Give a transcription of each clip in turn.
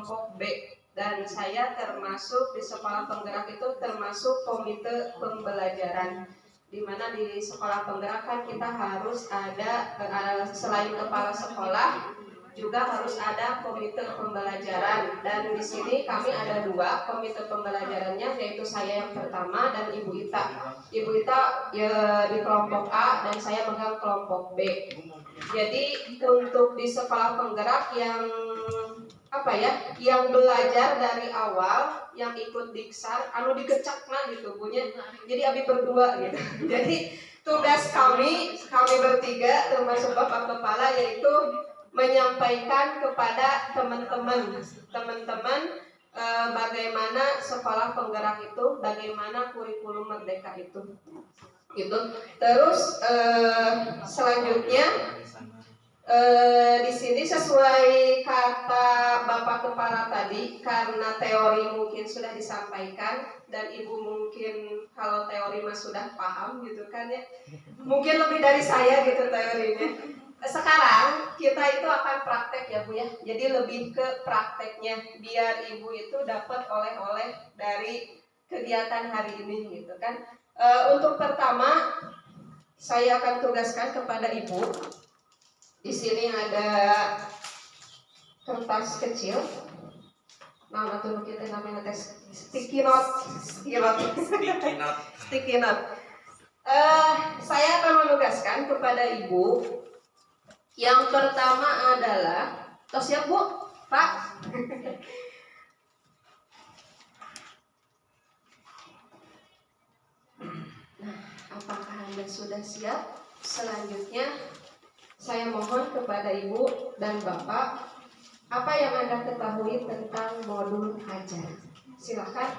kelompok B, dan saya termasuk di sekolah penggerak itu termasuk komite pembelajaran, di mana di sekolah penggerak kan kita harus ada selain kepala sekolah juga harus ada komite pembelajaran, dan di sini kami ada 2 komite pembelajarannya, yaitu saya yang pertama dan Ibu Ita. Ibu Ita ya, di kelompok A dan saya megang kelompok B. Jadi untuk di sekolah penggerak yang yang belajar dari awal, yang ikut diksar, anu dikecakna gitu punya. Jadi abi berdua gitu. Jadi tugas kami bertiga termasuk bapak kepala yaitu menyampaikan kepada teman-teman bagaimana sekolah penggerak itu, bagaimana kurikulum merdeka itu, gitu. Terus selanjutnya di sini sesuai kata bapak kepala tadi, karena teori mungkin sudah disampaikan dan ibu mungkin kalau teori mah sudah paham gitu kan ya, mungkin lebih dari saya gitu teorinya. Sekarang kita itu akan praktek ya Bu ya. Jadi lebih ke prakteknya biar ibu itu dapat oleh-oleh dari kegiatan hari ini gitu kan. Untuk pertama saya akan tugaskan kepada ibu. Di sini ada kertas kecil. Nama tuh kita namanya tes sticky note. Saya akan menugaskan kepada ibu. Yang pertama adalah, tos siap Bu, Pak. Nah, apakah Anda sudah siap? Selanjutnya, saya mohon kepada Ibu dan Bapak, apa yang Anda ketahui tentang modul ajar? Silakan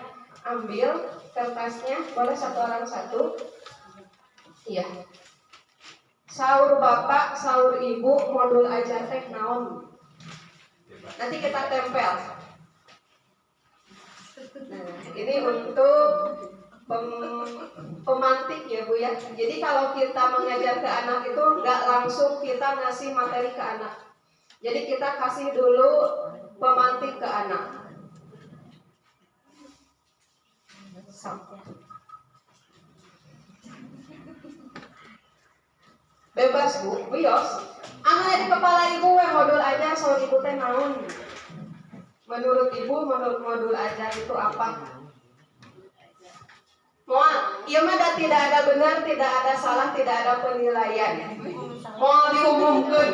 ambil kertasnya, boleh satu orang satu. Iya. Sahur Bapak, sahur Ibu, modul ajar teh naon? Nanti kita tempel. Nah, ini untuk pemantik ya Bu ya. Jadi kalau kita mengajar ke anak itu nggak langsung kita ngasih materi ke anak. Jadi kita kasih dulu pemantik ke anak. Bebas Bu, bios. Anu di kepala ibu modul ajar soal ibu teh naon? Menurut ibu modul ajar itu apa? Moal, iya mah tidak ada benar, tidak ada salah, tidak ada penilaian. Moal diumumkan.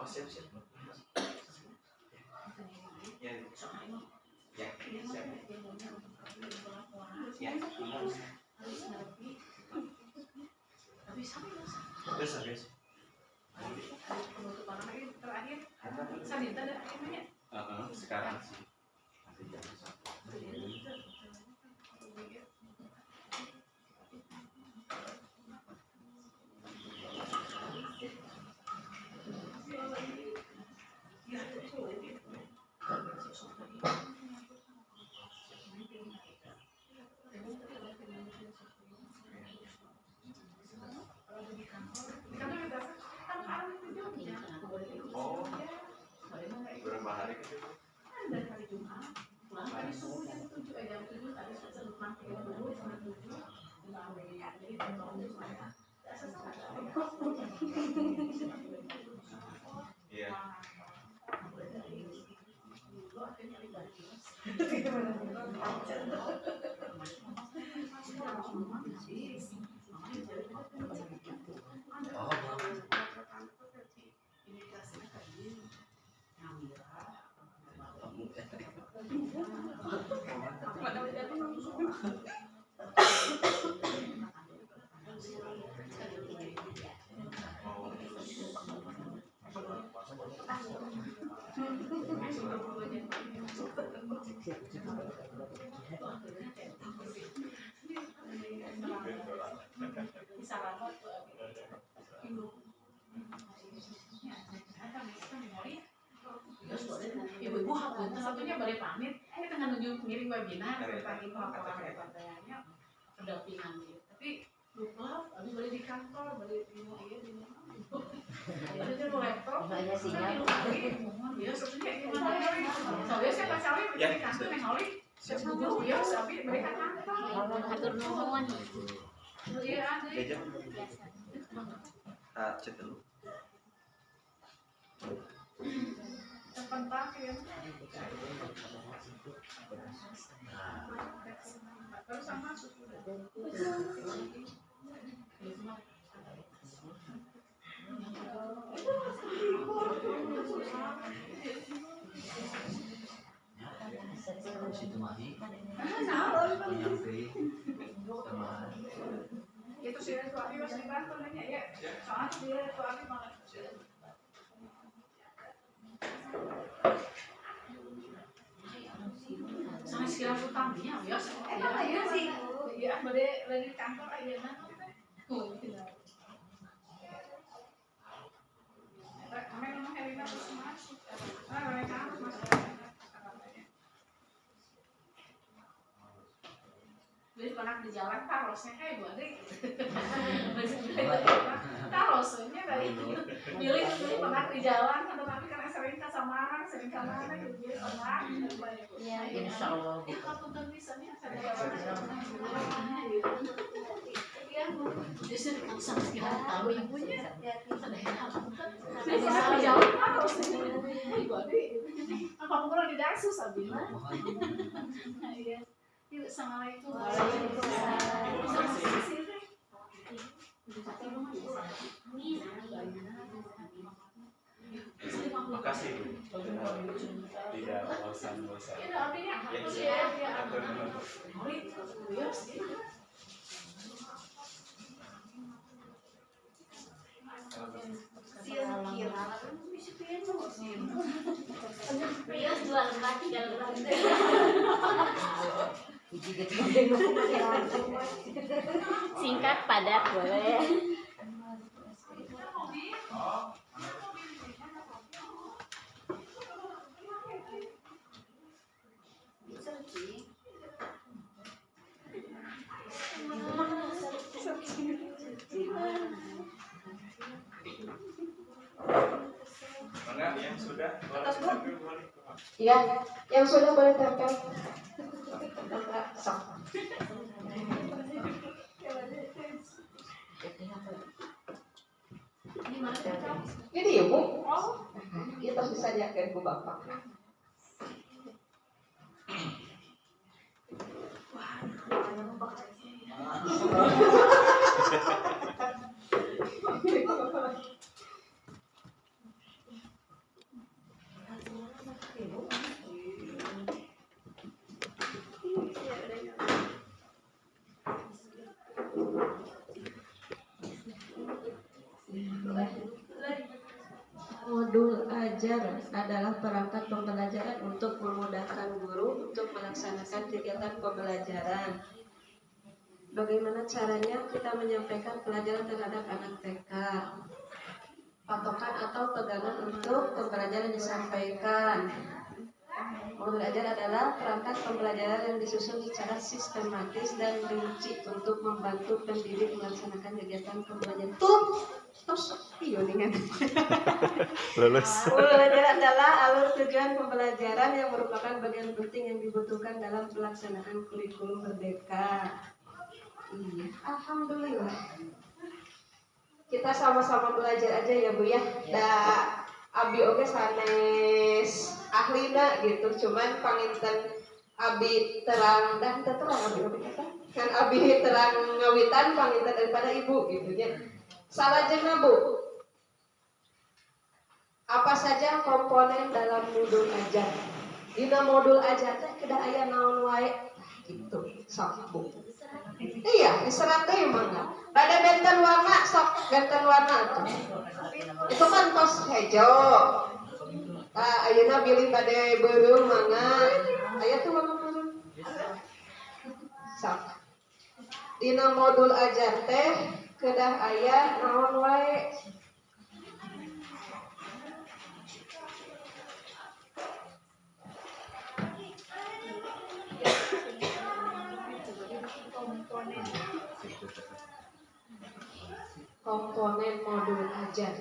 Siap. Sekarang sih. Berapa hari itu? Dari hari Jumat. Hari Senin jam 7 jam 7 tadi sempat dulu jam 7. Jadi tahun saya. Iya. Ibu-ibu hapunten satunya bari pamit, tengah nuju ngiring webinar pagi laporan pertanyaannya pendampingan gitu. Tapi lupa, abis balik di kantor, balik di rumah iya di rumah. Ada di laptop, Banyak sinyal. mohon dia satunya gimana ya? Soalnya saya pas Sali di kantor nih Sali, saya setuju dia tapi mereka kantor. Hatur nuhun. Iya ada. Cek dulu. Kapan pakai ya? Terus sama sudah. Situ mati. Itu sih suami masih di kantor nanya ya. Soalnya dia suami malah. Sama sekarang utangnya ya. Iya sih. Iya, lagi di kantor aja nah. Kami memang Helena terus masuk. Mereka harus masuk. Jadi pernah di jalan tarosnya kayak gue deh. Tarosnya dari pilih pernah di jalan, tetapi karena sering ke Samarang, sering ke mana gitu jadi pernah. Ya, insya Allah. Ya kalau tuh misalnya justru sama sekitar tahu ibunya. Jadi pernah di jalan tarosnya. Apa mungkin di Dasus abis? Iya. Assalamualaikum. Terima kasih Bu. Tidak bosan-bosan. Rios jual mati kalau singkat padat boleh. Mana yang sudah? Iya, yang sudah boleh tempel. Sok. Ini ibu. Kita bisa jaga ibu bapak. Modul ajar adalah perangkat pembelajaran untuk memudahkan guru untuk melaksanakan kegiatan pembelajaran. Bagaimana caranya kita menyampaikan pelajaran terhadap anak TK? Patokan atau pegangan untuk pembelajaran disampaikan. Modul ajar adalah perangkat pembelajaran yang disusun secara sistematis dan rinci untuk membantu pendidik melaksanakan kegiatan pembelajaran. Iya dengan. Lulus. Modul ajar adalah alur tujuan pembelajaran yang merupakan bagian penting yang dibutuhkan dalam pelaksanaan kurikulum merdeka. Iya, alhamdulillah. Kita sama-sama belajar aja ya Bu ya. Abi oge sanes ahlina gitu, cuman panginten abi terang dan terang abi kata kan abi terang ngawitan panginten daripada ibu gitu ya. Salajengna Bu, apa saja komponen dalam modul ajar? Dina modul ajar teh kedah aya naon wae gitu. Sok Bu. Iya, diserat teh mangga. Bade benten warna sok, benten warna tuh. Itu kan tos hejo. Ayeuna bilih bade beureum mangga aya tuh warna beureum sok dina modul ajar teh kedah aya naon wae komponen modul ajar.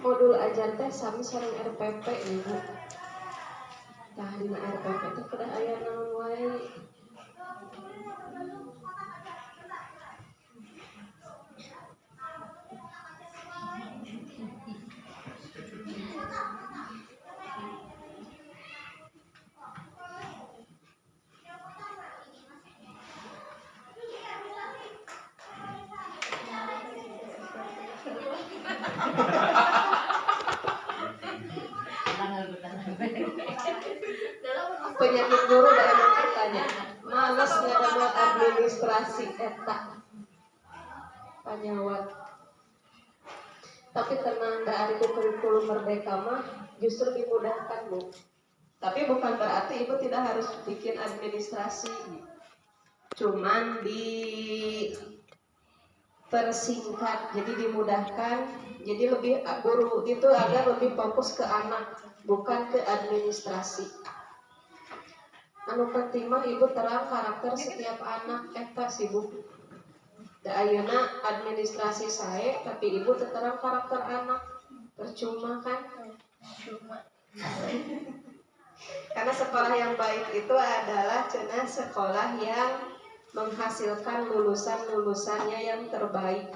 Modul ajar teh sami sareng RPP ibu. Tah dina RPP teh kedah aya naon wae. Penyakit guru da emang bertanya males ngadamel administrasi eta panyawat. Tapi tenang da ari kurikulum merdeka mah justru dimudahkan Bu. Tapi bukan berarti ibu tidak harus bikin administrasi. Cuman dipersingkat, jadi dimudahkan. Jadi lebih guru itu agar lebih fokus ke anak, bukan ke administrasi. Anu penting mah ibu terang karakter setiap anak eta sih Bu. Da ayeuna administrasi sae tapi ibu terang karakter anak. Percuma kan? Karena sekolah yang baik itu adalah cenah sekolah yang menghasilkan lulusan-lulusannya yang terbaik.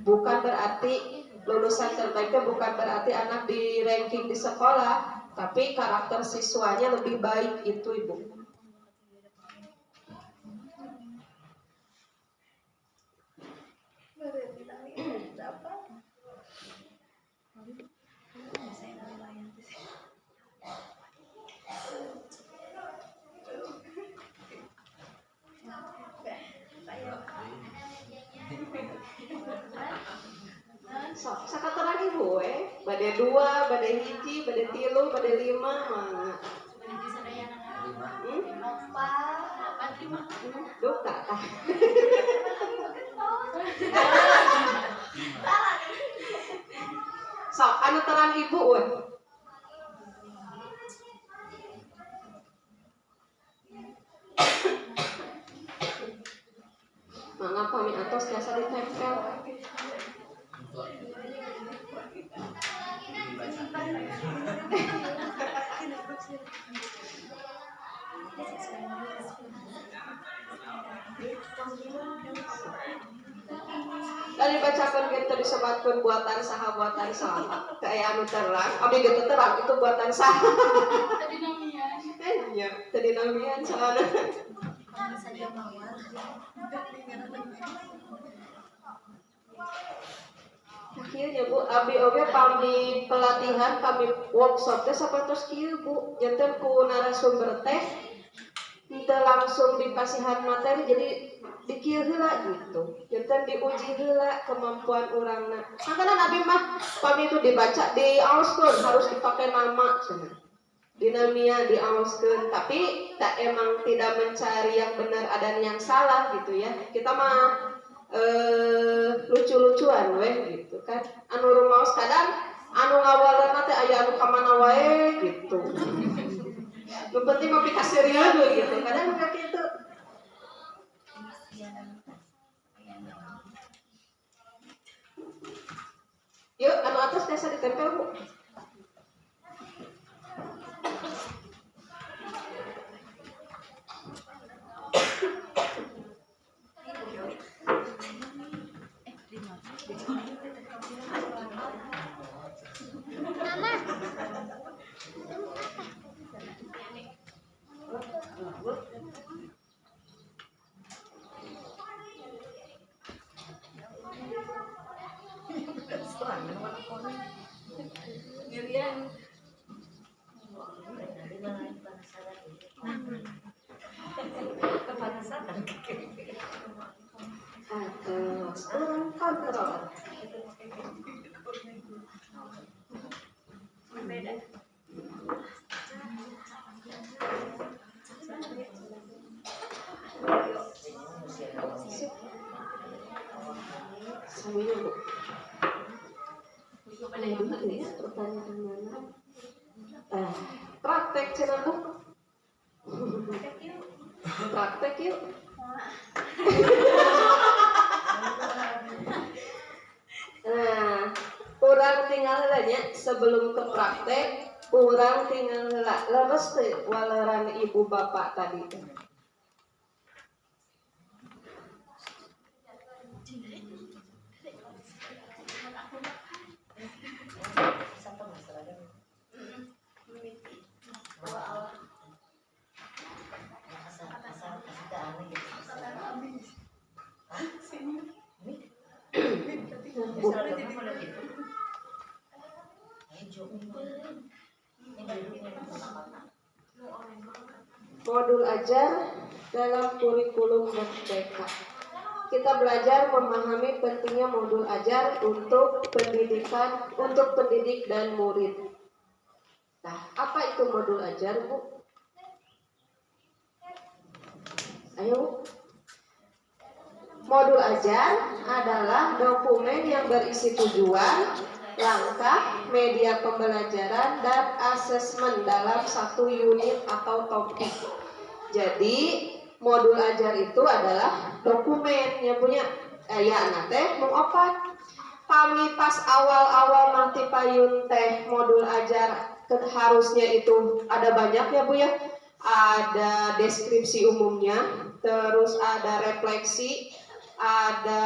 Bukan berarti lulusan terbaiknya bukan berarti anak di ranking di sekolah, tapi karakter siswanya lebih baik itu ibu. Sakataran ibu bade 2, bade 1, bade 3, bade 5 mah. Duh tak. Sok anu terang ibu we. Mangga pami atos biasa ditempel. Dari bacakan gitu disebatkan buatan saha kayak anu terang, abdi gitu terang itu buatan saha. Tadi namian. Ya, tadi namian soalnya. Akhirnya Bu, abdi oge kami pelatihan, kami workshop teh sapertos kieu Bu, janten ku narasumber teh teu langsung dikasihan materi jadi dikieu heula gitu. Janten diuji heula kemampuan urangna. Makana abi mah kami itu dibaca di auskeun harus dipakai nama cenah. Dinamia diauskeun, tapi tak emang tidak mencari yang benar dan yang salah gitu ya. Kita mah lucu-lucuan weh gitu kan. Anu rumaos kadang anu ngawalerna teh aya anu ka mana wae gitu. Yang penting mah pikaseureun gitu. Kadang kayak gitu. Yuk, anu atas biasa ditempel, Bu. Atas orang kontrol. Sambil dulu. Ya, pertanyaan mana? Praktek cenah Bu. Praktek yuk. Nah, urang tinggal heula sebelum ke praktek, urang tinggal heula leres teh waleran ibu bapak tadi teh. Modul ajar dalam kurikulum merdeka. Kita belajar memahami pentingnya modul ajar untuk pendidikan, untuk pendidik dan murid. Nah, apa itu modul ajar, Bu? Ayo, Bu. Modul ajar adalah dokumen yang berisi tujuan, langkah, media pembelajaran, dan asesmen dalam satu unit atau topik. Jadi, modul ajar itu adalah dokumen yang punya teh mau apa? Kami pas awal-awal nanti payun teh modul ajar harusnya itu ada banyak ya Bu ya. Ada deskripsi umumnya, terus ada refleksi, ada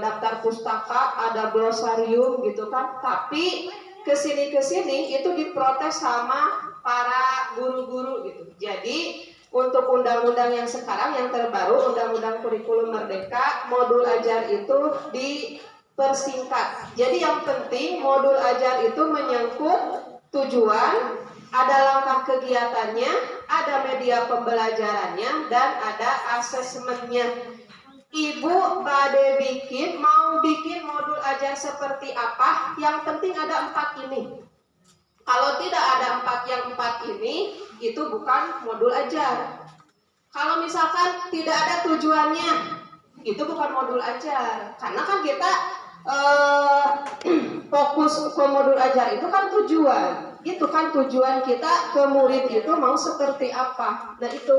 daftar pustaka, ada glosarium gitu kan. Tapi kesini itu diprotes sama para guru-guru gitu. Jadi untuk undang-undang yang sekarang yang terbaru, undang-undang kurikulum merdeka, modul ajar itu dipersingkat. Jadi yang penting modul ajar itu menyangkut tujuan, ada langkah kegiatannya, ada media pembelajarannya, dan ada asesmennya. Ibu bade mau bikin modul ajar seperti apa? Yang penting ada 4 ini. Kalau tidak ada yang empat ini, itu bukan modul ajar. Kalau misalkan tidak ada tujuannya, itu bukan modul ajar. Karena kan kita fokus ke modul ajar itu kan tujuan. Itu kan tujuan kita ke murid itu mau seperti apa. Nah itu.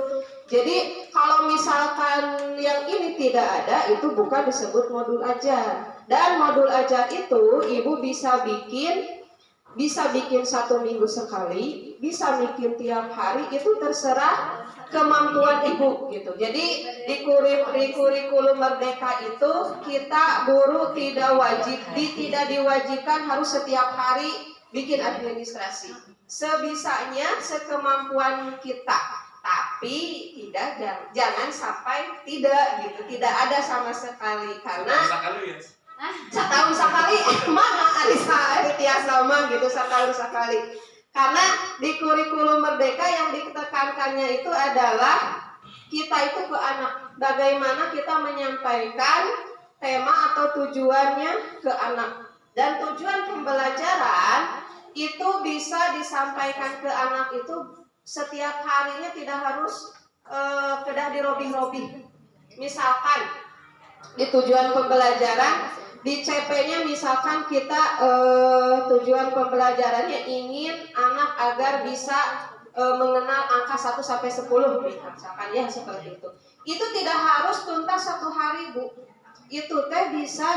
Jadi kalau misalkan yang ini tidak ada, itu bukan disebut modul ajar. Dan modul ajar itu ibu bisa bikin 1 minggu sekali, bisa bikin tiap hari, itu terserah kemampuan ibu gitu. Jadi di kurikulum merdeka itu kita guru tidak diwajibkan harus setiap hari bikin administrasi. Sebisanya, sekemampuan kita. Tapi jangan sampai tidak gitu. Tidak ada sama sekali karena setahun sekali mana hari tiasa mah gitu setahun sekali. Karena di kurikulum merdeka yang ditekankannya itu adalah kita itu ke anak. Bagaimana kita menyampaikan tema atau tujuannya ke anak. Dan tujuan pembelajaran itu bisa disampaikan ke anak itu setiap harinya, tidak harus kedah dirobih-robih. Misalkan di tujuan pembelajaran di CP-nya misalkan kita tujuan pembelajarannya ingin anak agar bisa mengenal angka 1 sampai 10 misalkan ya seperti itu. Itu tidak harus tuntas 1 hari, Bu. Itu teh bisa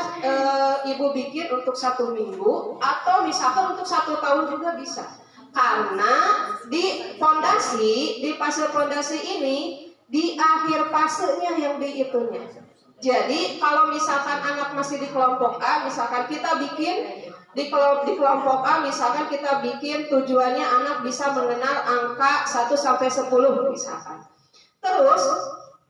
ibu bikin untuk 1 minggu atau misalkan untuk 1 tahun juga bisa. Karena di fondasi, di fase fondasi ini di akhir fasenya yang dihitungnya. Jadi kalau misalkan anak masih di kelompok A, misalkan kita bikin di kelompok A, misalkan kita bikin tujuannya anak bisa mengenal angka 1 sampai 10 misalkan. Terus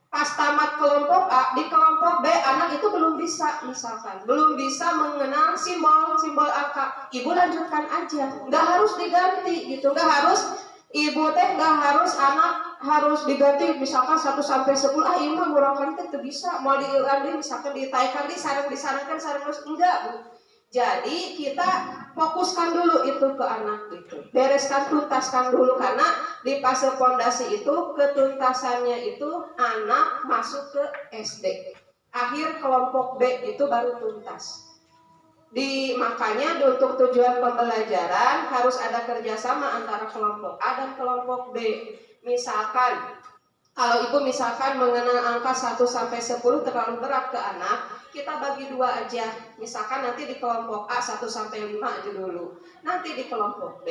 pas tamat kelompok A, di kelompok B anak itu belum bisa misalkan, belum bisa mengenal simbol angka. Ibu lanjutkan aja, nggak harus diganti gitu, nggak harus ibu teh nggak harus anak harus diganti misalkan 1 sampai 10. Ibu murah kali itu bisa mau diganti misalkan ditaikan disarankan enggak, Bu. Jadi kita fokuskan dulu itu ke anak itu, bereskan tuntaskan dulu karena di fase fondasi itu ketuntasannya itu anak masuk ke SD, akhir kelompok B itu baru tuntas. Makanya untuk tujuan pembelajaran harus ada kerjasama antara kelompok A dan kelompok B. Misalkan kalau ibu misalkan mengenal angka 1 sampai 10 terlalu berat ke anak, kita bagi 2 aja. Misalkan nanti di kelompok A 1 sampai 5 aja dulu. Nanti di kelompok B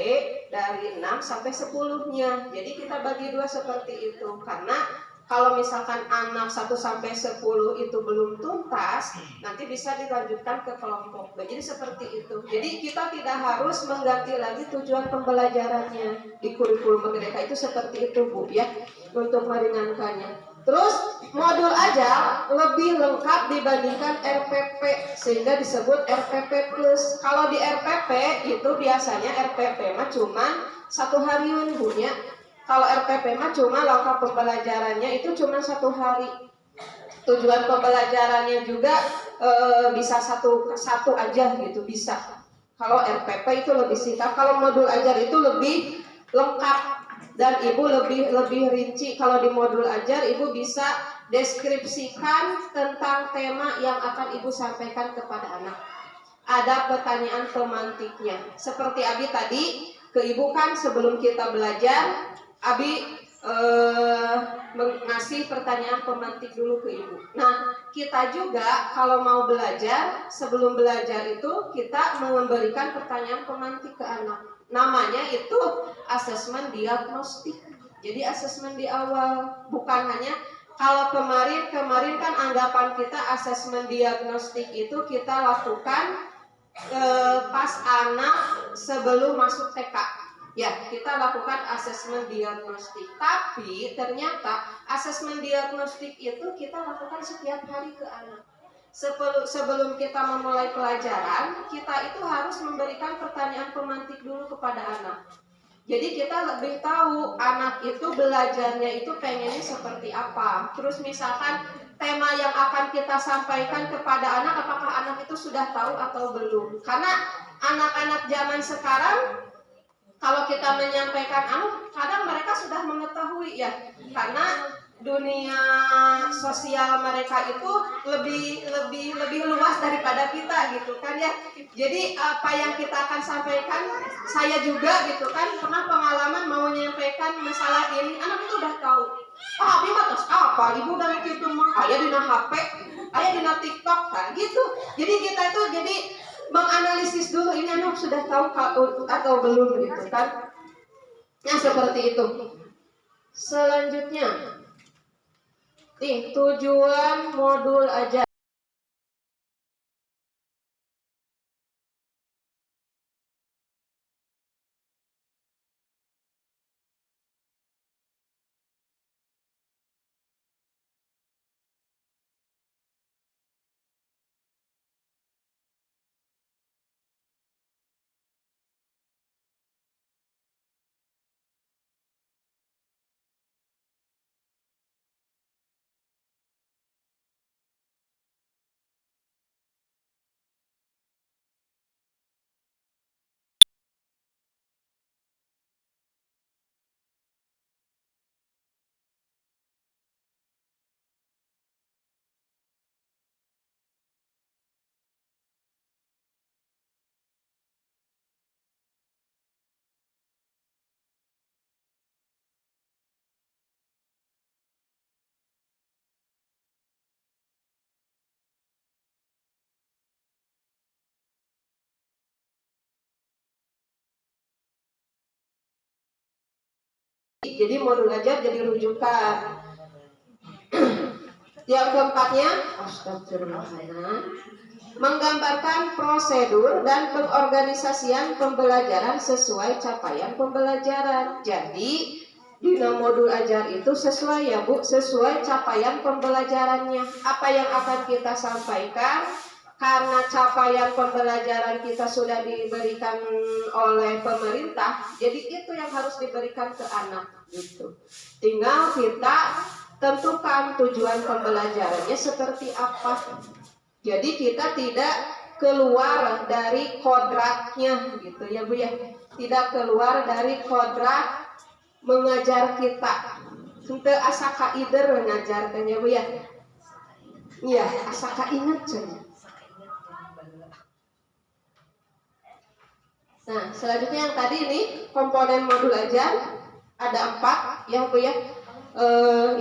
dari 6 sampai 10-nya. Jadi kita bagi 2 seperti itu. Karena kalau misalkan anak 1 sampai 10 itu belum tuntas, nanti bisa dilanjutkan ke kelompok B. Jadi seperti itu. Jadi kita tidak harus mengganti lagi tujuan pembelajarannya di kurikulum merdeka itu seperti itu, Bu, ya, untuk meringankannya. Terus modul ajar lebih lengkap dibandingkan RPP sehingga disebut RPP plus. Kalau di RPP itu biasanya RPP mah cuma 1 harian, Bu, ya. Kalau RPP mah cuma lengkap pembelajarannya itu cuma 1 hari. Tujuan pembelajarannya juga bisa satu aja gitu bisa. Kalau RPP itu lebih singkat, kalau modul ajar itu lebih lengkap. Dan ibu lebih rinci. Kalau di modul ajar ibu bisa deskripsikan tentang tema yang akan ibu sampaikan kepada anak. Ada pertanyaan pemantiknya. Seperti Abi tadi ke ibu kan sebelum kita belajar, Abi ngasih pertanyaan pemantik dulu ke ibu. Nah, kita juga kalau mau belajar, sebelum belajar itu kita memberikan pertanyaan pemantik ke anak. Namanya itu asesmen diagnostik. Jadi asesmen di awal, bukan hanya kalau kemarin kan anggapan kita asesmen diagnostik itu kita lakukan pas anak sebelum masuk TK. Ya, kita lakukan asesmen diagnostik. Tapi ternyata asesmen diagnostik itu kita lakukan setiap hari ke anak. Sebelum kita memulai pelajaran, kita itu harus memberikan pertanyaan pemantik dulu kepada anak. Jadi kita lebih tahu anak itu belajarnya itu pengennya seperti apa. Terus misalkan tema yang akan kita sampaikan kepada anak, apakah anak itu sudah tahu atau belum. Karena anak-anak zaman sekarang, kalau kita menyampaikan kadang mereka sudah mengetahui ya. Karena dunia sosial mereka itu lebih luas daripada kita gitu kan ya. Jadi apa yang kita akan sampaikan, saya juga gitu kan pernah pengalaman mau menyampaikan masalah ini, anak itu udah tahu. Abi batas apa? Ibu dan itu mah aya dina HP, aya dina TikTok kan gitu. Jadi kita itu menganalisis dulu ini anak sudah tahu atau belum gitu kan. Nah seperti itu. Selanjutnya tujuan modul ajar. jadi modul ajar jadi rujukan. Yang keempatnya, astagfirullahaladzim, menggambarkan prosedur dan pengorganisasian pembelajaran sesuai capaian pembelajaran. Jadi di modul ajar itu sesuai ya Bu, sesuai capaian pembelajarannya. Apa yang akan kita sampaikan, karena capaian pembelajaran kita sudah diberikan oleh pemerintah, jadi itu yang harus diberikan ke anak gitu. Tinggal kita tentukan tujuan pembelajarannya seperti apa. Jadi kita tidak keluar dari kodratnya gitu ya Bu ya. Tidak keluar dari kodrat mengajar kita. Henteu asa kaider mengajarkan ya Bu ya. Iya, asa kainget cenah. Nah, selanjutnya yang tadi ini komponen modul ajar ada 4 ya Bu ya.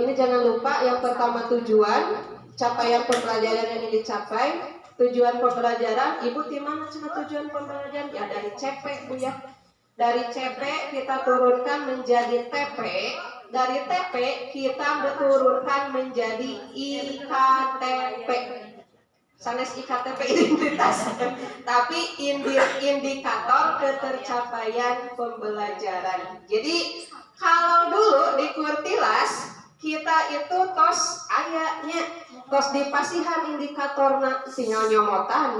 Ini jangan lupa yang pertama tujuan, capaian pembelajaran yang ingin dicapai. Tujuan pembelajaran, Ibu di mana cina tujuan pembelajaran? Ya dari CP Bu ya. Dari CP kita turunkan menjadi TP. Dari TP kita turunkan menjadi IKTP. Sanes IKTP identitas, tapi indikator ketercapaian pembelajaran. Jadi kalau dulu di Kurtilas kita itu tos ayahnya, tos dipasihan indikatorna tinggal nyomotan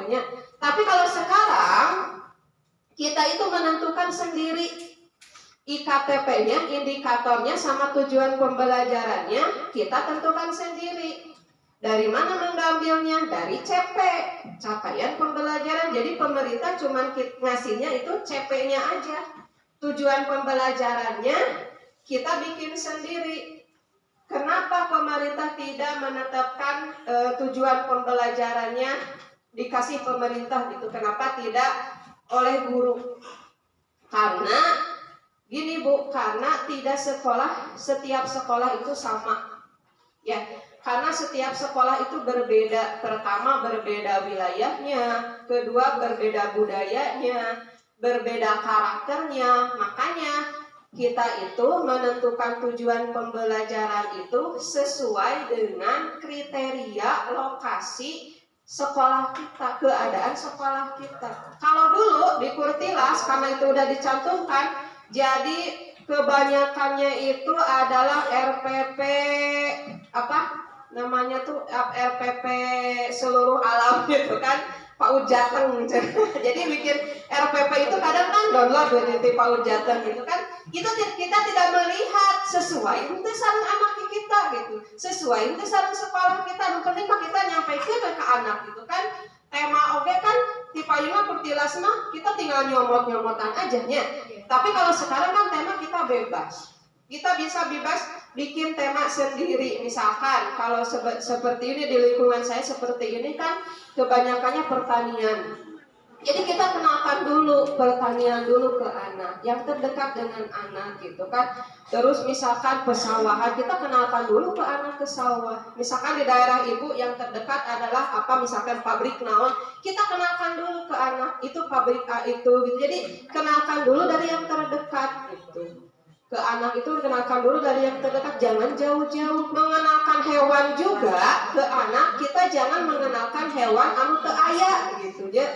nya. Tapi kalau sekarang kita itu menentukan sendiri IKTP-nya, indikatornya sama tujuan pembelajarannya kita tentukan sendiri. Dari mana mengambilnya? Dari CP, capaian pembelajaran. Jadi pemerintah cuma ngasihnya itu CP-nya aja. Tujuan pembelajarannya kita bikin sendiri. Kenapa pemerintah tidak menetapkan tujuan pembelajarannya dikasih pemerintah gitu? Kenapa tidak oleh guru? Karena gini Bu, karena tidak setiap sekolah itu sama. Ya, karena setiap sekolah itu berbeda. Pertama berbeda wilayahnya, kedua berbeda budayanya, berbeda karakternya. Makanya kita itu menentukan tujuan pembelajaran itu sesuai dengan kriteria lokasi sekolah kita, keadaan sekolah kita. Kalau dulu di Kurtilas karena itu udah dicantumkan, jadi kebanyakannya itu adalah RPP RPP seluruh alam gitu kan, PAUD Jateng. Jadi bikin RPP itu kadang kan download dari PAUD Jateng gitu kan. Itu kita tidak melihat sesuai itu sareng anak kita gitu, sesuai itu sareng sekolah kita. Yang penting mah kita nyampaikan ke anak gitu kan. Tema oke kan di payungnya Kurtilas mah kita tinggal nyomot-nyomotan aja nya. Tapi kalau sekarang kan tema kita bebas. Kita bisa bebas bikin tema sendiri. Misalkan kalau seperti ini di lingkungan saya seperti ini kan kebanyakannya pertanian. Jadi kita kenalkan dulu pertanian dulu ke anak, yang terdekat dengan anak gitu kan. Terus misalkan pesawahan, kita kenalkan dulu ke anak ke sawah. Misalkan di daerah ibu yang terdekat adalah misalkan pabrik naon, kita kenalkan dulu ke anak itu pabrik A itu gitu. Jadi kenalkan dulu dari yang terdekat gitu. Ke anak itu kenalkan dulu dari yang terdekat, jangan jauh-jauh. Mengenalkan hewan juga ke anak, kita jangan mengenalkan hewan anu teu aya gitu ya.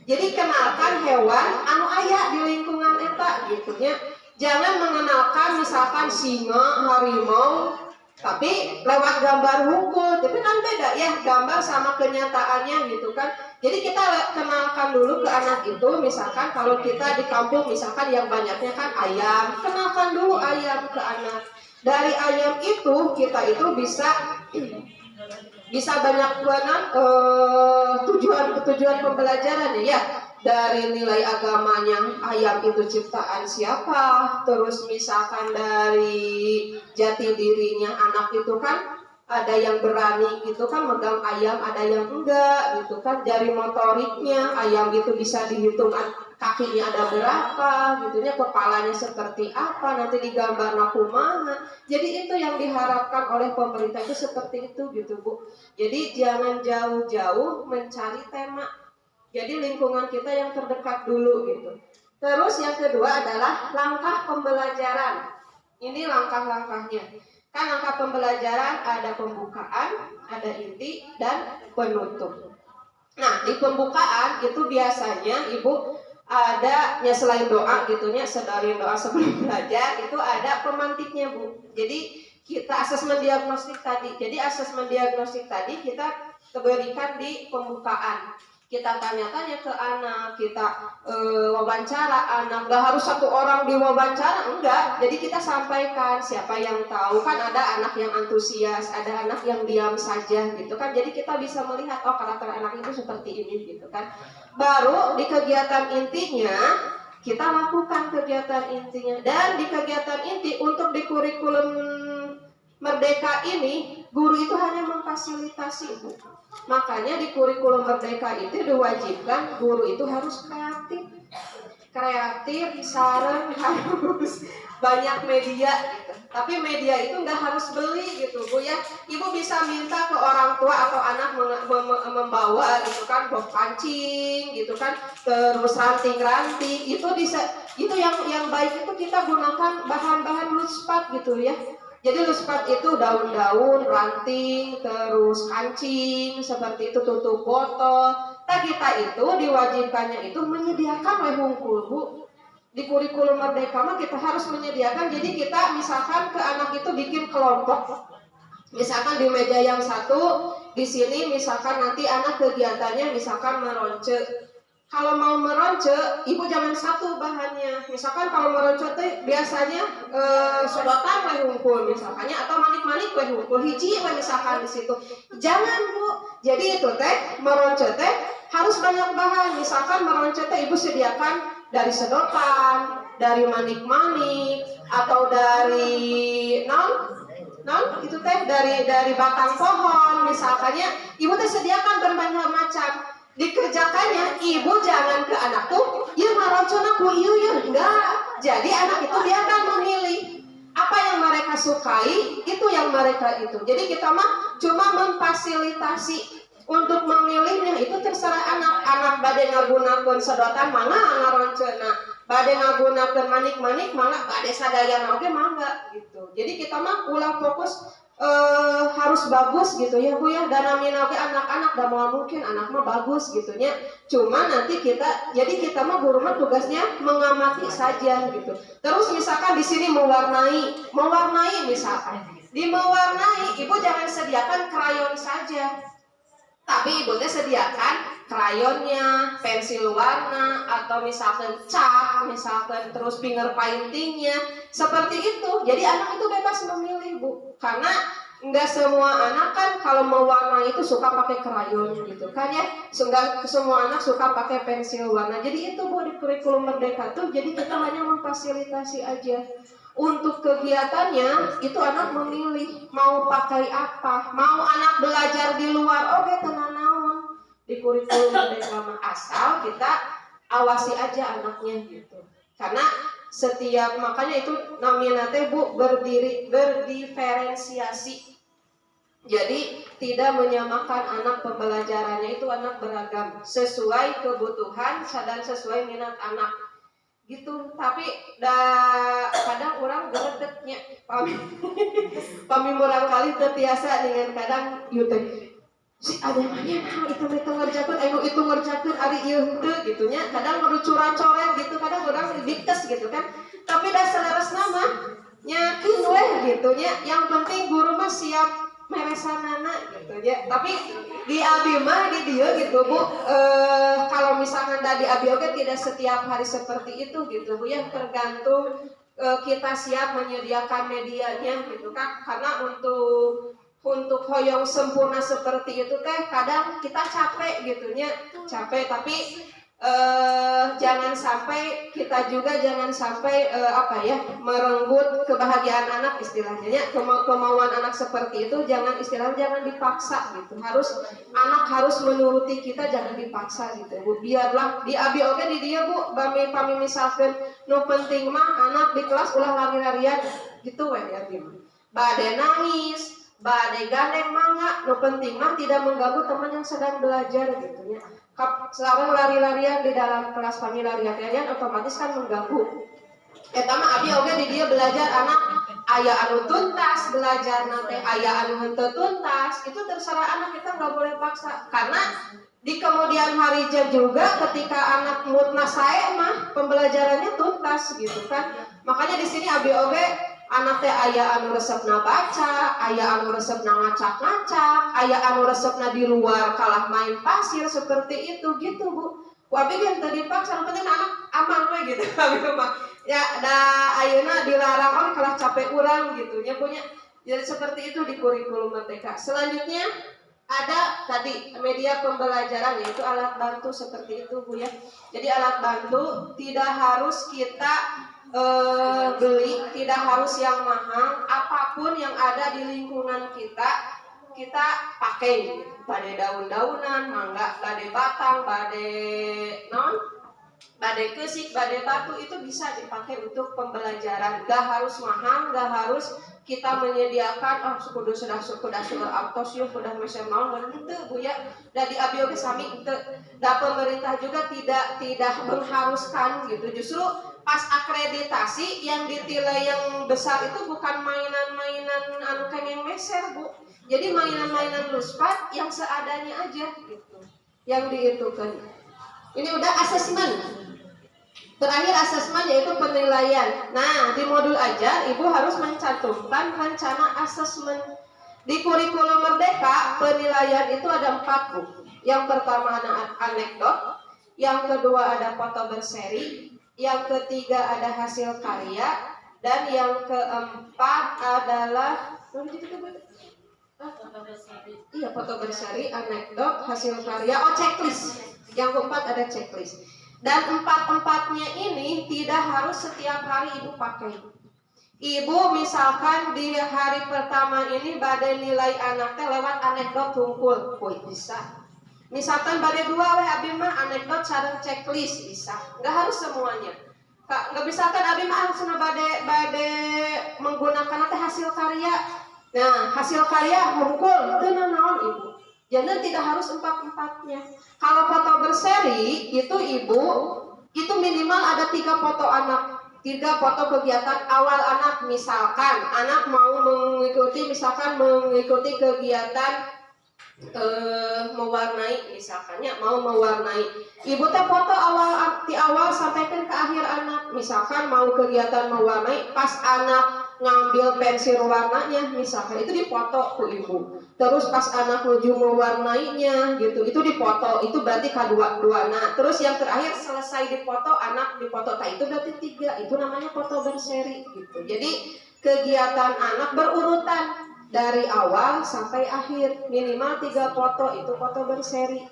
Jadi kenalkan hewan anu aya di lingkungan eta gitu nya. Jangan mengenalkan misalkan singa, harimau, tapi lewat gambar hukul. Tapi kan beda ya gambar sama kenyataannya gitu kan. Jadi kita kenalkan dulu ke anak itu, misalkan kalau kita di kampung misalkan yang banyaknya kan ayam, kenalkan dulu ayam ke anak. Dari ayam itu kita itu bisa banyak banget tujuan pembelajaran ya. Dari nilai agamanya ayam itu ciptaan siapa, terus misalkan dari jati dirinya anak itu kan ada yang berani gitu kan megang ayam, ada yang enggak gitu kan. Dari motoriknya ayam itu bisa dihitung kakinya ada berapa gitu ya, kepalanya seperti apa, nanti digambar kumaha. Jadi itu yang diharapkan oleh pemerintah itu seperti itu gitu Bu. Jadi jangan jauh-jauh mencari tema. Jadi lingkungan kita yang terdekat dulu gitu. Terus yang kedua adalah langkah pembelajaran. Ini langkah-langkahnya. Kan langkah pembelajaran ada pembukaan, ada inti, dan penutup. Nah, di pembukaan itu biasanya Ibu ada ya selain doa gitunya, selain doa sebelum belajar itu ada pemantiknya Bu. Jadi kita asesmen diagnostik tadi. Jadi asesmen diagnostik tadi kita berikan di pembukaan. Kita tanya-tanya ke anak, kita wawancara anak. Gak harus satu orang diwawancara, enggak. Jadi kita sampaikan siapa yang tahu. Kan ada anak yang antusias, ada anak yang diam saja gitu kan. Jadi kita bisa melihat oh karakter anak itu seperti ini gitu kan. Baru di kegiatan intinya kita lakukan kegiatan intinya. Dan di kegiatan inti untuk di kurikulum Merdeka ini guru itu hanya memfasilitasi Bu. Makanya di kurikulum Merdeka itu diwajibkan guru itu harus kreatif, sareng, harus banyak media gitu. Tapi media itu nggak harus beli gitu Bu ya. Ibu bisa minta ke orang tua atau anak membawa gitu kan, box kancing gitu kan, terus ranting-ranting itu yang baik itu kita gunakan bahan-bahan luspat gitu ya. Jadi luspat itu daun-daun, ranting, terus kancing, seperti itu tutup botol. Nah kita itu diwajibkannya itu menyediakan hungkul Bu. Di kurikulum Merdeka mah kita harus menyediakan. Jadi kita misalkan ke anak itu bikin kelompok. Misalkan di meja yang satu, di sini misalkan nanti anak kegiatannya misalkan meronce. Kalau mau meronce, ibu jangan satu bahannya. Misalkan kalau meronce biasanya sedotan we hungkul misalkannya atau manik-manik we hungkul hiji we misalkan di situ. Jangan Bu. Jadi itu meronce harus banyak bahan. Misalkan meronce ibu sediakan dari sedotan, dari manik-manik atau dari itu dari batang pohon misalkannya. Ibu sediakan berbagai macam. Dikerjakannya ibu jangan ke anak tuh ya maroncona ku ieu enggak. Jadi anak itu dia akan memilih apa yang mereka sukai, itu yang mereka itu. Jadi kita mah cuma memfasilitasi untuk memilihnya itu terserah anak bade ngagunakeun sedotan mangga ngaroncena, bade ngagunakeun manik-manik mangga, bade sadayana oge mangga gitu. Jadi kita mah ulah fokus harus bagus gitu ya Bu ya. Dan namina oke anak-anak dah mau mungkin anak mah bagus gitunya. Cuma nanti kita mah guru mah tugasnya mengamati saja gitu. Terus misalkan di sini mewarnai misalkan. Di mewarnai ibu jangan sediakan krayon saja. Tapi ibu sediakan krayonnya, pensil warna, atau misalkan cat, misalkan terus finger paintingnya, seperti itu. Jadi anak itu bebas memilih Bu, karena nggak semua anak kan kalau mau warna itu suka pakai krayon gitu kan ya. Nggak semua anak suka pakai pensil warna. Jadi itu Bu di kurikulum Merdeka tuh. Jadi kita hanya memfasilitasi aja. Untuk kegiatannya itu anak memilih mau pakai apa, mau anak belajar di luar, oke tenang naon di kurikulum Merdeka asal kita awasi aja anaknya gitu. Karena makanya itu namanya Bu berdiferensiasi. Jadi tidak menyamakan anak pembelajarannya itu anak beragam sesuai kebutuhan dan sesuai minat anak. Gitu, tapi kadang orang geredeknya pami murang kali terbiasa dengan kadang yute si ada nanya itu ngerjakeun itu ngerjakeun ari ieu henteu gitunya. Kadang kudu curang-coreng gitu, kadang orang dikes gitu kan. Tapi dah seleres nama nyakeun we gitunya. Yang penting guru mah siap meresanana gitu ya. Tapi di abi mah di dia gitu Bu, kalau misalkan dari abi oke tidak setiap hari seperti itu gitu Bu ya, tergantung kita siap menyediakan medianya gitu kan. Karena untuk hoyong sempurna seperti itu kadang kita capek gitunya, capek. Tapi jangan sampai merenggut kebahagiaan anak istilahnya. Kemauan anak seperti itu jangan dipaksa gitu. Anak harus menuruti kita, jangan dipaksa gitu Bu. Biarlah di abi oge di dia Bu, pami misalkan nu penting mah anak di kelas ulah lari-larian gitu we ya gitu. Bade nangis, bade gandeng mangga, nu penting mah tidak mengganggu teman yang sedang belajar gitu ya. Sekarang lari-larian di dalam kelas kami lari-larian otomatis kan mengganggu. Mah abi oge di dia belajar anak aya anu tuntas belajar nanti, aya anu henteu tuntas, itu terserah anak, kita nggak boleh paksa. Karena di kemudian hari juga ketika anak moodna sae mah pembelajarannya tuntas gitu kan. Makanya di sini abi oge anak teh aya anu resepna baca, aya anu resepna ngacak-ngacak, aya anu resepna di luar kalah main pasir seperti itu gitu Bu. Abi yang tadi paksa, penting anak aman we gitu. Abi mah ya da ayeuna dilarang orang kalah capek urang gitu nya punya. Jadi seperti itu di kurikulum Merdeka. Selanjutnya ada tadi media pembelajaran, yaitu alat bantu seperti itu Bu ya. Jadi alat bantu tidak harus kita beli, tidak harus yang mahal, apapun yang ada di lingkungan kita pakai. Bade daun-daunan, mangga, bade batang, bade kesik, bade batu, itu bisa dipakai untuk pembelajaran. Gak harus mahal, gak harus kita menyediakan sudah autos yuk sudah mesin naon itu Bu ya. Dan di abi oge sami itu. Dan pemerintah juga tidak mengharuskan gitu. Justru pas akreditasi yang ditilai yang besar itu bukan mainan-mainan anu kengeng meser Bu. Jadi mainan-mainan luspat yang seadanya aja gitu. Yang dihitungkan. Ini udah asesmen. Terakhir asesmen yaitu penilaian. Nah, di modul ajar Ibu harus mencantumkan rencana asesmen. Di kurikulum Merdeka penilaian itu ada 4 Bu. Yang pertama ada anekdot, yang kedua ada foto berseri, yang ketiga ada hasil karya, dan yang keempat adalah iya foto berseri, anekdot, hasil karya, checklist. Yang keempat ada checklist. Dan 4-4-nya ini tidak harus setiap hari Ibu pakai. Ibu misalkan di hari pertama ini badai nilai anaknya lewat anekdot tungkul, bisa. Misalkan badai 2 abi mah anekdot sareng checklist bisa. Nggak harus semuanya. Nggak misalkan abi mah langsung badai menggunakan hasil karya. Nah, hasil karya hungkul, itu naon Ibu. Jadi tidak harus 4-4-nya. Kalau foto berseri itu Ibu, itu minimal ada 3 foto anak, 3 foto kegiatan awal anak. Misalkan anak mau mengikuti kegiatan mewarnai, misalkannya mau mewarnai. Ibu teh foto di awal sampaikan ke akhir anak. Misalkan mau kegiatan mewarnai, pas anak ngambil pensil warnanya, misalkan itu dipoto ku Ibu. Terus pas anak menuju mewarnainya gitu, itu dipoto, itu berarti kedua. Nah, terus yang terakhir selesai dipoto, anak dipoto, itu berarti 3, itu namanya foto berseri gitu. Jadi kegiatan anak berurutan dari awal sampai akhir, minimal 3 foto, itu foto berseri.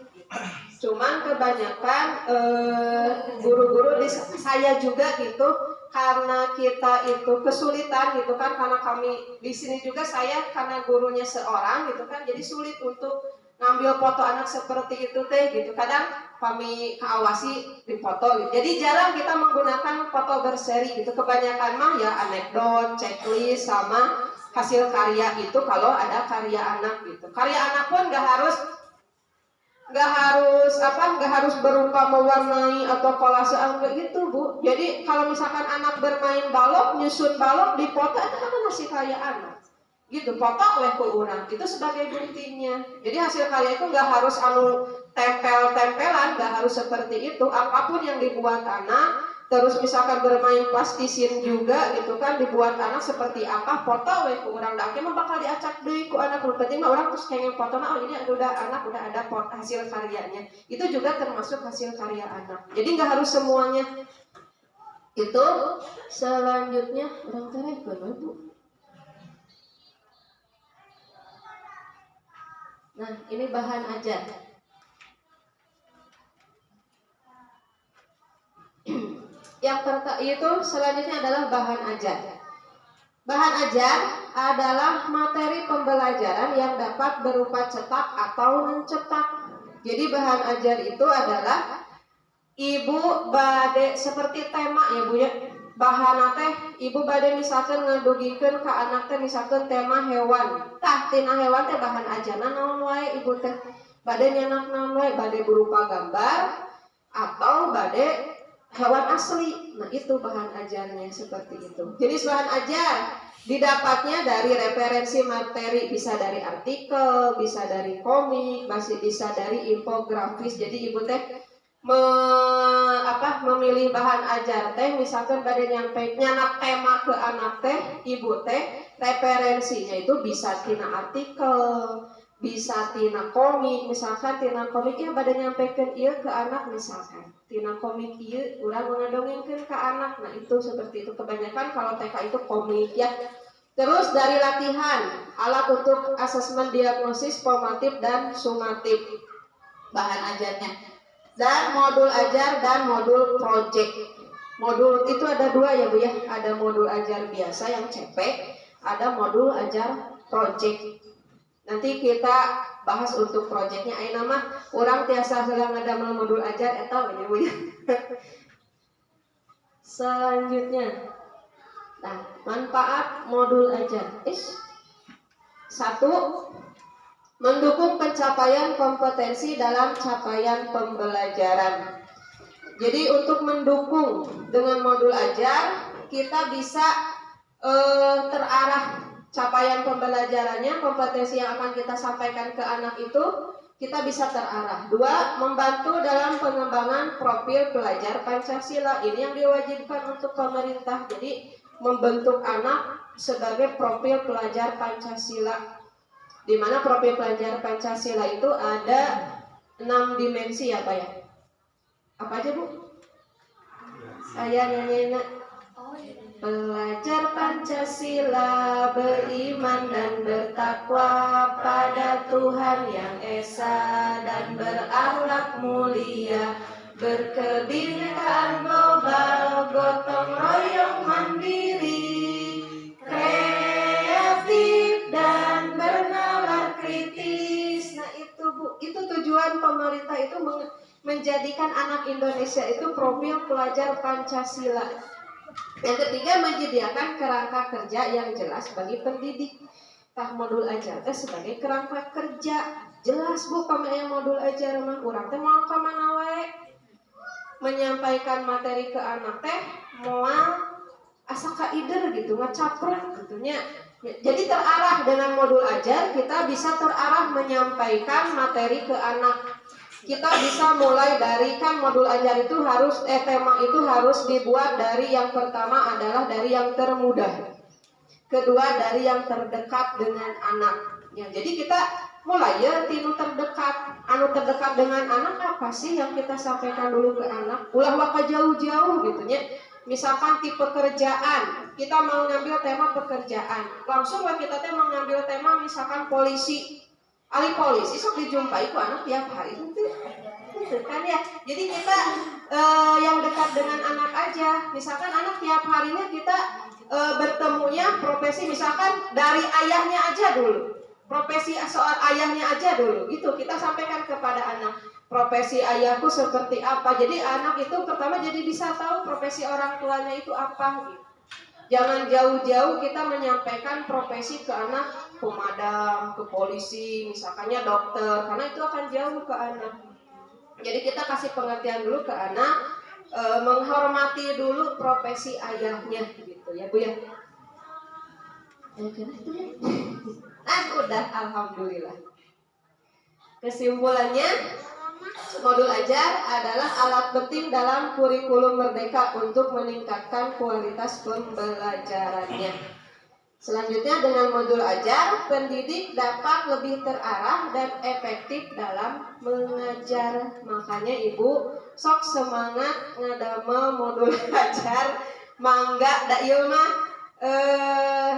Cuman kebanyakan guru-guru saya juga gitu, karena kita itu kesulitan gitu kan, karena kami di sini juga saya karena gurunya seorang gitu kan, jadi sulit untuk ngambil foto anak seperti itu teh gitu. Kadang kami keawasi di foto gitu. Jadi jarang kita menggunakan foto berseri gitu. Kebanyakan mah ya anekdot, checklist sama hasil karya itu kalau ada karya anak gitu. Karya anak pun nggak harus berupa mewarnai atau kolase enggak gitu Bu. Jadi kalau misalkan anak bermain balok, nyusun balok di foto, itu kan hasil karya anak gitu, foto oleh ke urang itu sebagai buktinya. Jadi hasil karya itu nggak harus tempel-tempelan, nggak harus seperti itu. Apapun yang dibuat anak, terus misalkan bermain plastisin juga gitu kan, dibuat anak seperti apa, foto we ku urang da mah bakal diacak deui ku anak. Nu penting mah urang terus pengen fotona, ini anak udah ada hasil karyanya. Itu juga termasuk hasil karya anak. Jadi nggak harus semuanya. Itu selanjutnya urang teh Bu. Nah, ini bahan ajar. Yang itu selanjutnya adalah bahan ajar. Bahan ajar adalah materi pembelajaran yang dapat berupa cetak atau mencetak. Jadi bahan ajar itu adalah Ibu bade seperti tema ya Bu ya. Bahan teh Ibu bade misalkan ngadugikeun ka anak teh misalkan tema hewan. Tah tina hewan teh bahan ajarna naon wae Ibu teh. Bade nyanak naon wae, bade berupa gambar atau bade hewan asli. Nah, itu bahan ajarnya seperti itu. Jenis bahan ajar Didapatnya dari referensi materi, bisa dari artikel, bisa dari komik, masih bisa dari infografis. Jadi ibu teh memilih bahan ajar teh, misalkan pada nyampe nyanak tema ke anak teh, ibu teh referensinya itu bisa tina artikel, bisa tina komik, misalkan tina komik ya pada nyampekan iya ke anak, misalkan tina komik iya urang ngadongengkeun ke anak. Nah itu seperti itu, kebanyakan kalau TK itu komik ya. Terus dari latihan alat untuk asesmen diagnosis formatif dan sumatif, bahan ajarnya, dan modul ajar dan modul project. Modul itu ada 2 ya Bu ya, ada modul ajar biasa yang CP, ada modul ajar project. Nanti kita bahas untuk projectnya. Ayeuna mah urang tiasa heula ngadamel modul ajar eta we Bu ya. Selanjutnya, nah, manfaat modul ajar. 1. Mendukung pencapaian kompetensi dalam capaian pembelajaran. Jadi untuk mendukung dengan modul ajar, kita bisa terarah capaian pembelajarannya, kompetensi yang akan kita sampaikan ke anak itu kita bisa terarah. 2. Membantu dalam pengembangan profil pelajar Pancasila. Ini yang diwajibkan untuk pemerintah. Jadi membentuk anak sebagai profil pelajar Pancasila, di mana profil pelajar Pancasila itu ada 6 dimensi ya Pak ya. Apa aja Bu? Saya nyanyi. Pelajar Pancasila beriman dan bertakwa pada Tuhan Yang Esa dan berakhlak mulia, berkebinekaan global, gotong royong mandiri, kreatif dan bernalar kritis. Nah itu Bu, itu tujuan pemerintah itu menjadikan anak Indonesia itu profil pelajar Pancasila. Yang ketiga, menyediakan kerangka kerja yang jelas bagi pendidik. Tah modul ajar teh sebagai kerangka kerja jelas Bu, pamain modul ajar mah urang teh mau ka mana wae menyampaikan materi ke anak teh moal asa kaider gitu, ngacapruk gitu nya. Jadi terarah dengan modul ajar, kita bisa terarah menyampaikan materi ke anak. Kita bisa mulai dari, kan modul ajar itu harus tema itu harus dibuat dari yang pertama adalah dari yang termudah, kedua dari yang terdekat dengan anak ya. Jadi kita mulai ya tinu terdekat, terdekat dengan anak apa sih yang kita sampaikan dulu ke anak, ulah waka jauh-jauh gitu nya. Misalkan tipe pekerjaan, kita mau ngambil tema pekerjaan, langsung kita mau ngambil tema misalkan polisi. Ahli polisi sok dijumpai ku anak tiap hari itu kan ya. Jadi kita yang dekat dengan anak aja. Misalkan anak tiap harinya kita bertemunya profesi, misalkan dari ayahnya aja dulu. Profesi soal ayahnya aja dulu. Gitu kita sampaikan kepada anak. Profesi ayahku seperti apa. Jadi anak itu pertama jadi bisa tahu profesi orang tuanya itu apa gitu. Jangan jauh-jauh kita menyampaikan profesi ke anak, pemadam, ke polisi, misalkannya dokter, karena itu akan jauh ke anak. Jadi kita kasih pengertian dulu ke anak, menghormati dulu profesi ayahnya, gitu ya Bu ya. Udah, alhamdulillah. Kesimpulannya, modul ajar adalah alat penting dalam kurikulum Merdeka untuk meningkatkan kualitas pembelajarannya. Selanjutnya, dengan modul ajar, pendidik dapat lebih terarah dan efektif dalam mengajar. Makanya Ibu sok semangat ngadamel modul ajar, mangga da ieu mah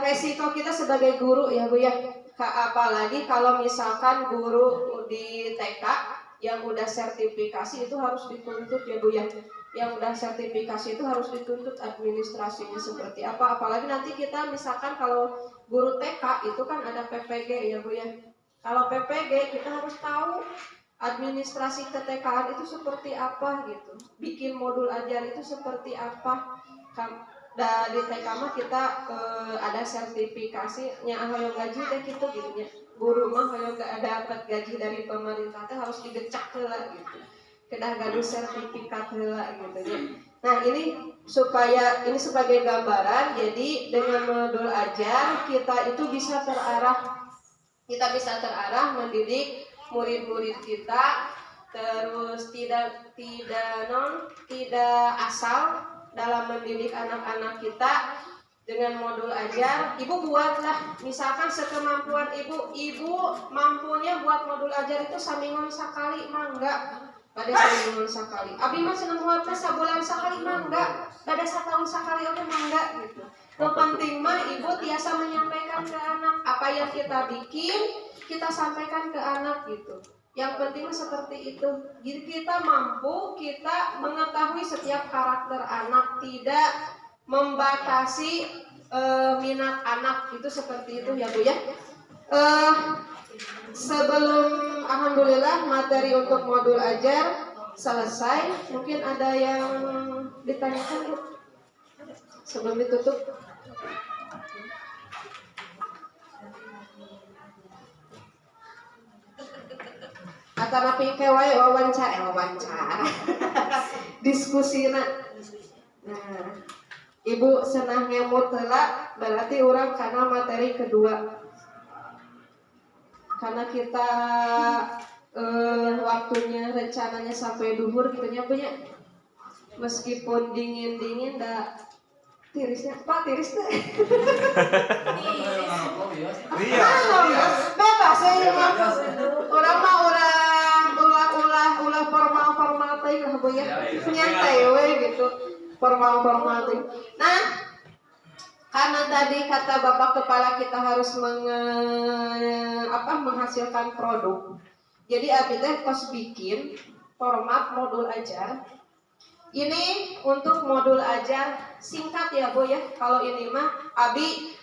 resiko kita sebagai guru ya Bu ya. Apalagi kalau misalkan guru di TK yang udah sertifikasi itu harus dituntut ya Bu ya. Yang udah sertifikasi itu harus dituntut administrasinya seperti apa. Apalagi nanti kita misalkan kalau guru TK itu kan ada PPG ya Bu ya. Kalau PPG kita harus tahu administrasi ke-TK-an itu seperti apa gitu. Bikin modul ajar itu seperti apa. Di TK mah kita ada sertifikasinya hoyong gaji teh gitu ya. Guru mah hoyong gak dapat gaji dari pemerintah teh harus digecak heula gitu. Kedah gaduh sertifikat heula gitu ya. Nah, ini supaya ini sebagai gambaran. Jadi dengan modul ajar kita itu bisa terarah mendidik murid-murid kita, terus tidak asal dalam mendidik anak-anak kita. Dengan modul ajar, ibu buatlah misalkan sekemampuan ibu mampunya buat modul ajar itu samingon sakali mangga, pada samingon sakali. Abi mah seneng buatnya sabulan sakali mangga, pada satahun sakali oke mangga gitu. Yang penting mah ibu tiasa menyampaikan ke anak apa yang kita bikin, kita sampaikan ke anak gitu. Yang penting seperti itu. Jadi kita mampu, kita mengetahui setiap karakter anak, tidak membatasi minat anak, itu seperti itu ya Bu ya. Sebelum alhamdulillah materi untuk modul ajar selesai, mungkin ada yang ditanyakan Bu sebelum ditutup. Atau pikir wae wawancara diskusi Nah, Ibu senang ngemut heula berarti orang karena materi kedua. Karena kita waktunya rencananya sampai duhur gitu punya. Meskipun dingin dah tirisnya Pak tiris teh. Iya. Bebas saya orang mah ulah formal teh Bu ya. Nyantai we gitu. Formal tuh. Nah, karena tadi kata Bapak Kepala kita harus menghasilkan produk. Jadi abi teh pas bikin format modul ajar. Ini untuk modul ajar singkat ya Bu ya. Kalau ini mah abi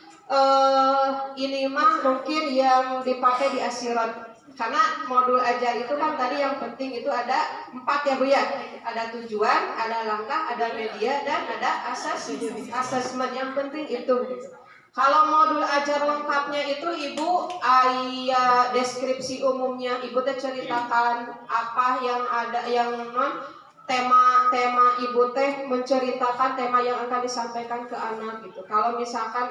ini mah mungkin yang dipakai di akhirat. Karena modul ajar itu kan tadi yang penting itu ada 4 ya Bu ya. Ada tujuan, ada langkah, ada media, dan ada asesmen. Yang penting itu. Kalau modul ajar lengkapnya itu Ibu deskripsi umumnya, Ibu teh ceritakan apa yang ada, yang tema Ibu teh menceritakan tema yang akan disampaikan ke anak gitu. Kalau misalkan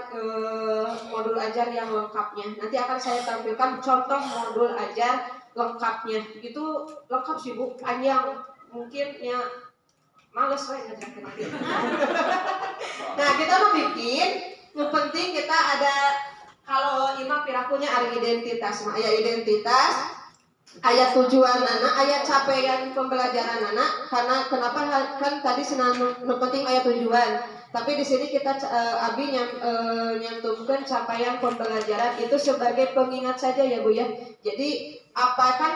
modul ajar yang lengkapnya, nanti akan saya tampilkan contoh modul ajar lengkapnya. Itu lengkap sih Bu, panjang mungkin ya males lah ngajakin nanti. Nah kita mau bikin, yang penting kita ada, kalau imam pirakunya ada identitas, ya identitas. Ayat tujuan anak, ayat capaian pembelajaran anak. Karena kenapa kan tadi penting ayat tujuan. Tapi di sini kita abi nyantumkan capaian pembelajaran itu sebagai pengingat saja ya Bu ya. Jadi apa kan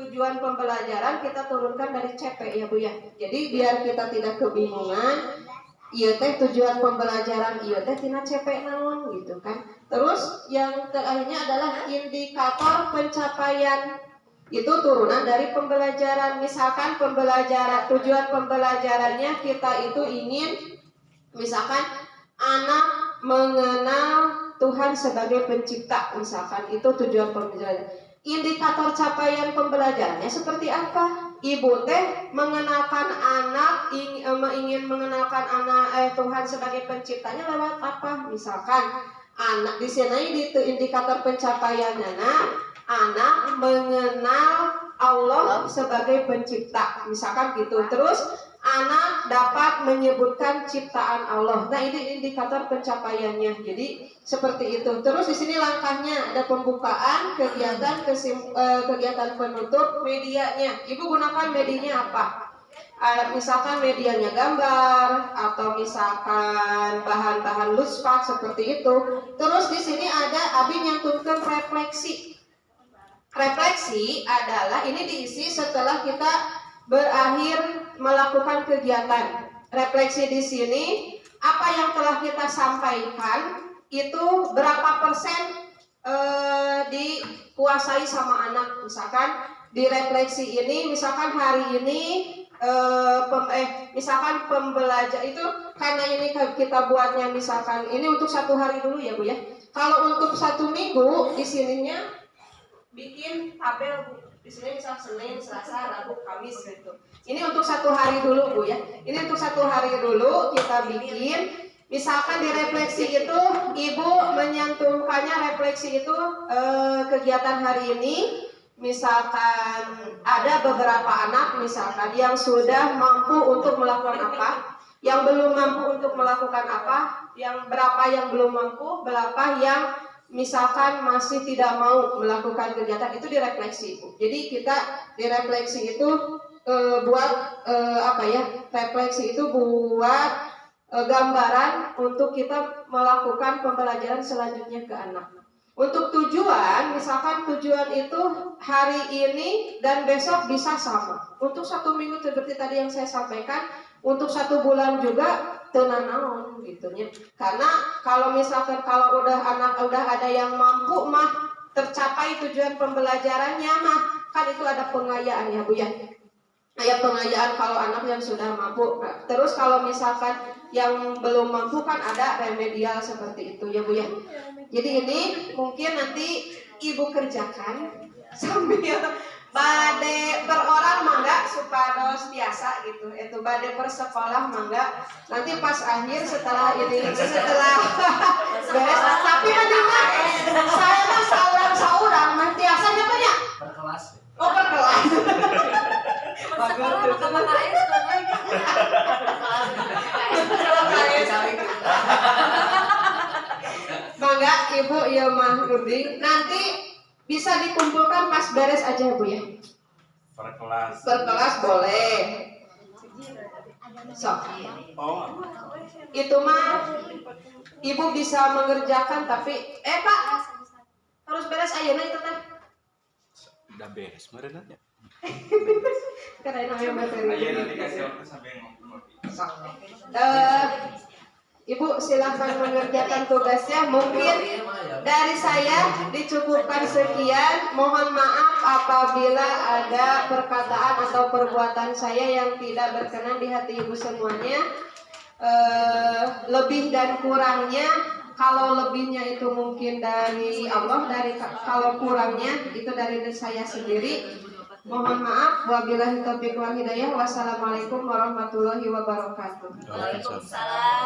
tujuan pembelajaran kita turunkan dari CP ya Bu ya. Jadi biar kita tidak kebingungan. Iya teh tujuan pembelajaran iya teh tina CP naon gitu kan. Terus yang terakhirnya adalah indikator pencapaian. Itu turunan dari pembelajaran. Misalkan tujuan pembelajarannya kita itu ingin misalkan anak mengenal Tuhan sebagai pencipta, misalkan itu tujuan pembelajaran. Indikator capaian pembelajarannya seperti apa? Ibu teh mengenalkan anak, ingin mengenalkan anak Tuhan sebagai penciptanya lewat apa? Misalkan anak di sini di indikator pencapaiannya anak mengenal Allah sebagai pencipta, misalkan gitu. Terus anak dapat menyebutkan ciptaan Allah. Nah ini indikator pencapaiannya. Jadi seperti itu. Terus di sini langkahnya ada pembukaan, kegiatan penutup, medianya. Ibu gunakan medianya apa? Misalkan medianya gambar atau misalkan bahan-bahan luspak seperti itu. Terus di sini ada abi nyantumkan refleksi. Refleksi adalah ini diisi setelah kita berakhir melakukan kegiatan. Refleksi di sini apa yang telah kita sampaikan itu berapa persen dikuasai sama anak. Misalkan di refleksi ini, misalkan hari ini misalkan pembelajar itu karena ini kita buatnya misalkan ini untuk 1 hari dulu ya Bu ya. Kalau untuk 1 minggu di sininya bikin tabel Bu. Di sini misal Senin, Selasa, Rabu, Kamis gitu. Ini untuk 1 hari dulu Bu ya. Ini untuk 1 hari dulu kita bikin. Misalkan di refleksi itu Ibu menyantumkannya refleksi itu kegiatan hari ini. Misalkan ada beberapa anak misalkan yang sudah mampu untuk melakukan apa, yang belum mampu untuk melakukan apa, yang berapa yang belum mampu, berapa yang misalkan masih tidak mau melakukan kegiatan itu direfleksi. Jadi kita direfleksi itu buat refleksi itu buat gambaran untuk kita melakukan pembelajaran selanjutnya ke anak. Untuk tujuan, misalkan tujuan itu hari ini dan besok bisa sama. Untuk 1 minggu seperti tadi yang saya sampaikan, untuk 1 bulan juga tenanawan gitunya. Karena kalau misalkan kalau udah ada yang mampu mah tercapai tujuan pembelajarannya mah kan itu ada pengayaan ya Bu ya. Ada pengayaan kalau anak yang sudah mampu. Nah, terus kalau misalkan yang belum mampu kan ada remedial seperti itu ya Bu ya. Jadi ini mungkin nanti Ibu kerjakan sambil bade per orang mangga supados biasa gitu. Itu bade per sekolah mangga. Nanti pas akhir setelah beres. Tapi mendingan saya mah saurang mah biasanya banyak. Per kelas. Oh per kelas. Mangga Ibu ya mah Rudi. Nanti bisa dikumpulkan pas beres aja Bu ya. Per kelas. Per kelas boleh. So, itu mah Ibu bisa mengerjakan tapi Pak harus beres ayeuna itu teh. Udah beres meureun nya. Karena namanya materi. Ayo nanti kasih waktu sampai ngopi. So, Ibu silahkan mengerjakan tugasnya. Mungkin dari saya dicukupkan sekian. Mohon maaf apabila ada perkataan atau perbuatan saya yang tidak berkenan di hati Ibu semuanya. Lebih dan kurangnya, kalau lebihnya itu mungkin dari Allah, kalau kurangnya itu dari saya sendiri. Mohon maaf. Wabillahi taufiq wal hidayah. Wassalamualaikum warahmatullahi wabarakatuh. Waalaikumsalam.